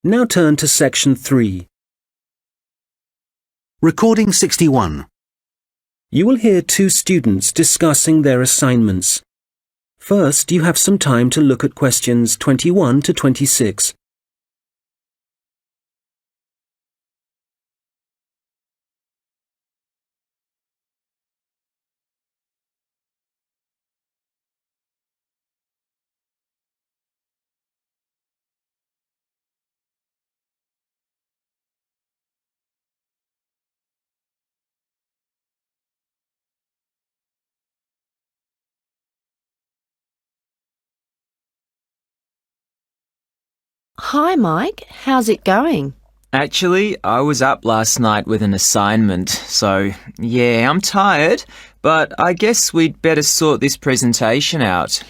Now turn to Section 3. Recording 61. You will hear two students discussing their assignments. First, you have some time to look at questions 21 to 26. Hi, Mike. How's it going? Actually, I was up last night with an assignment, so yeah, I'm tired, but I guess we'd better sort this presentation out.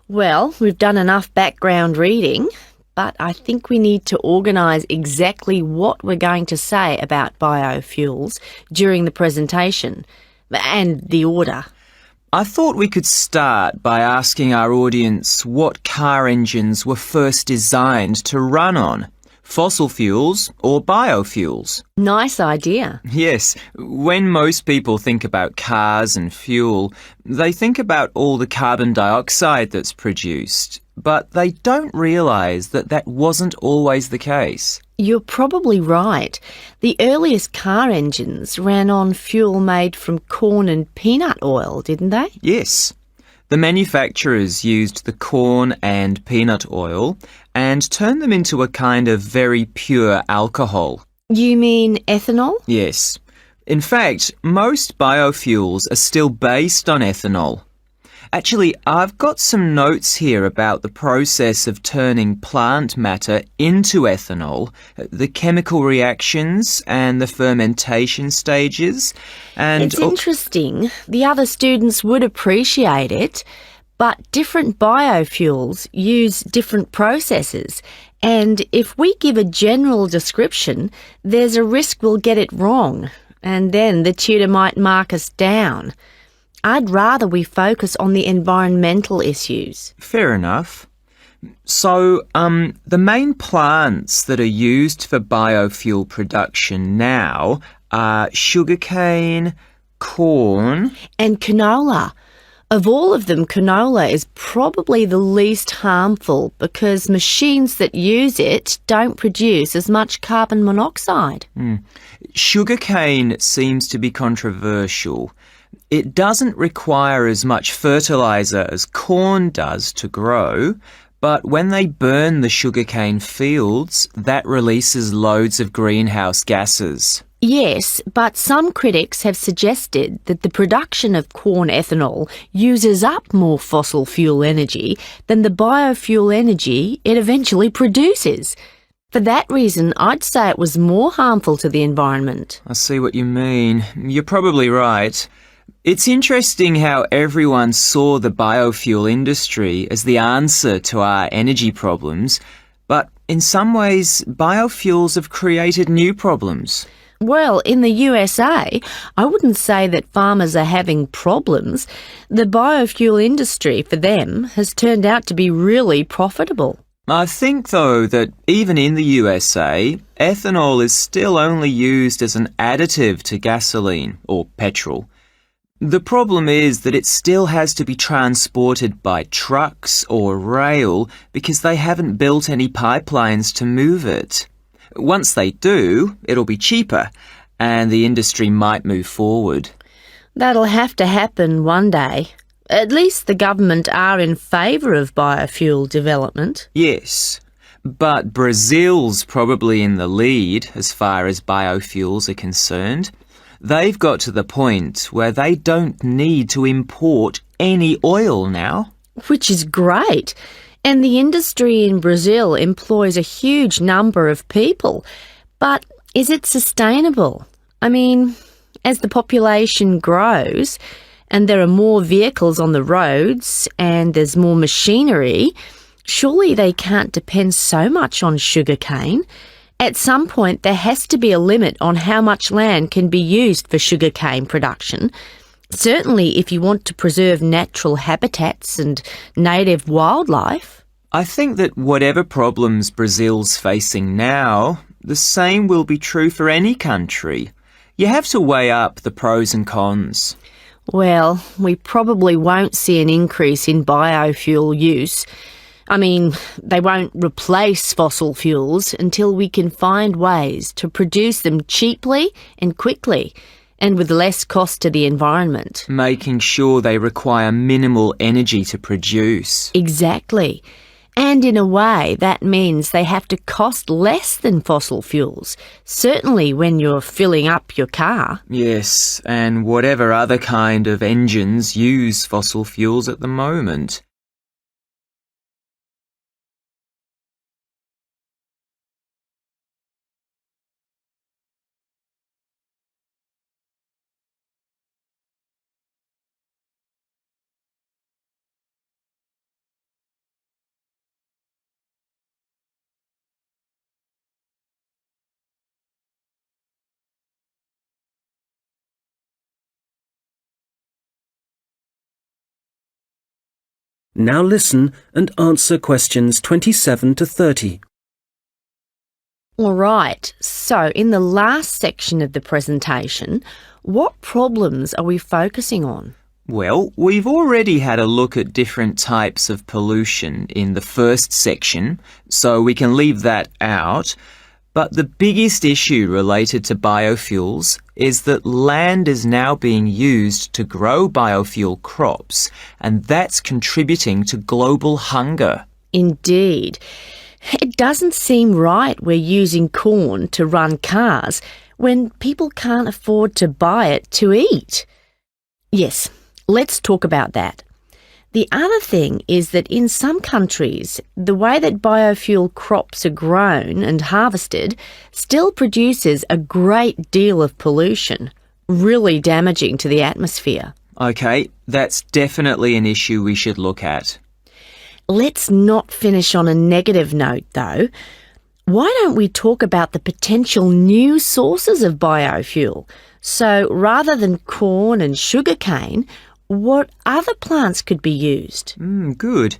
Well, we've done enough background reading, but I think we need to organise exactly what we're going to say about biofuels during the presentation, and the order. I thought we could start by asking our audience what car engines were first designed to run on, fossil fuels or biofuels. Nice idea. Yes, when most people think about cars and fuel, they think about all the carbon dioxide that's produced, but they don't realise that that wasn't always the case. You're probably right. The earliest car engines ran on fuel made from corn and peanut oil, didn't they? Yes. The manufacturers used the corn and peanut oil and turned them into a kind of very pure alcohol. You mean ethanol? Yes. In fact, most biofuels are still based on ethanol. Actually, I've got some notes here about the process of turning plant matter into ethanol, the chemical reactions and the fermentation stages. And it's interesting. The other students would appreciate it, but different biofuels use different processes. And if we give a general description, there's a risk we'll get it wrong, and then the tutor might mark us down. I'd rather we focus on the environmental issues. Fair enough. So, the main plants that are used for biofuel production now are sugarcane, corn... and canola. Of all of them, canola is probably the least harmful because machines that use it don't produce as much carbon monoxide. Sugarcane seems to be controversial. It doesn't require as much fertiliser as corn does to grow, but when they burn the sugarcane fields, that releases loads of greenhouse gases. Yes, but some critics have suggested that the production of corn ethanol uses up more fossil fuel energy than the biofuel energy it eventually produces. For that reason, I'd say it was more harmful to the environment. I see what you mean. You're probably right. It's interesting how everyone saw the biofuel industry as the answer to our energy problems, but in some ways, biofuels have created new problems. Well, in the USA, I wouldn't say that farmers are having problems. The biofuel industry, for them, has turned out to be really profitable. I think, though, that even in the USA, ethanol is still only used as an additive to gasoline or petrol. The problem is that it still has to be transported by trucks or rail because they haven't built any pipelines to move it. Once they do, it'll be cheaper and the industry might move forward. That'll have to happen one day. At least the government are in favour of biofuel development. Yes, but Brazil's probably in the lead as far as biofuels are concerned. They've got to the point where they don't need to import any oil now. Which is great. And the industry in Brazil employs a huge number of people. But is it sustainable? I mean, as the population grows and there are more vehicles on the roads and there's more machinery, surely they can't depend so much on sugarcane. At some point, there has to be a limit on how much land can be used for sugarcane production. Certainly if you want to preserve natural habitats and native wildlife. I think that whatever problems Brazil's facing now, the same will be true for any country. You have to weigh up the pros and cons. Well, we probably won't see an increase in biofuel use. I mean, they won't replace fossil fuels until we can find ways to produce them cheaply and quickly, and with less cost to the environment. Making sure they require minimal energy to produce. Exactly. And in a way, that means they have to cost less than fossil fuels, certainly when you're filling up your car. Yes, and whatever other kind of engines use fossil fuels at the moment. Now listen and answer questions 27 to 30. All right, so in the last section of the presentation, what problems are we focusing on? Well, we've already had a look at different types of pollution in the first section, so we can leave that out. But the biggest issue related to biofuels is that land is now being used to grow biofuel crops, and that's contributing to global hunger. Indeed. It doesn't seem right we're using corn to run cars when people can't afford to buy it to eat. Yes, let's talk about that. The other thing is that in some countries, the way that biofuel crops are grown and harvested still produces a great deal of pollution, really damaging to the atmosphere. OK, that's definitely an issue we should look at. Let's not finish on a negative note, though. Why don't we talk about the potential new sources of biofuel? So rather than corn and sugarcane, what other plants could be used? Good.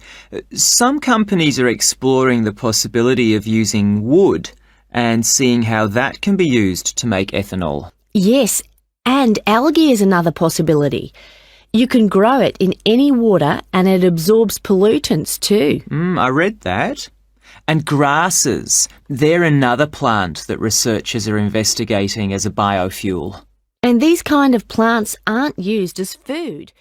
Some companies are exploring the possibility of using wood and seeing how that can be used to make ethanol. Yes, and algae is another possibility. You can grow it in any water and it absorbs pollutants too. I read that. And grasses, they're another plant that researchers are investigating as a biofuel. And these kind of plants aren't used as food.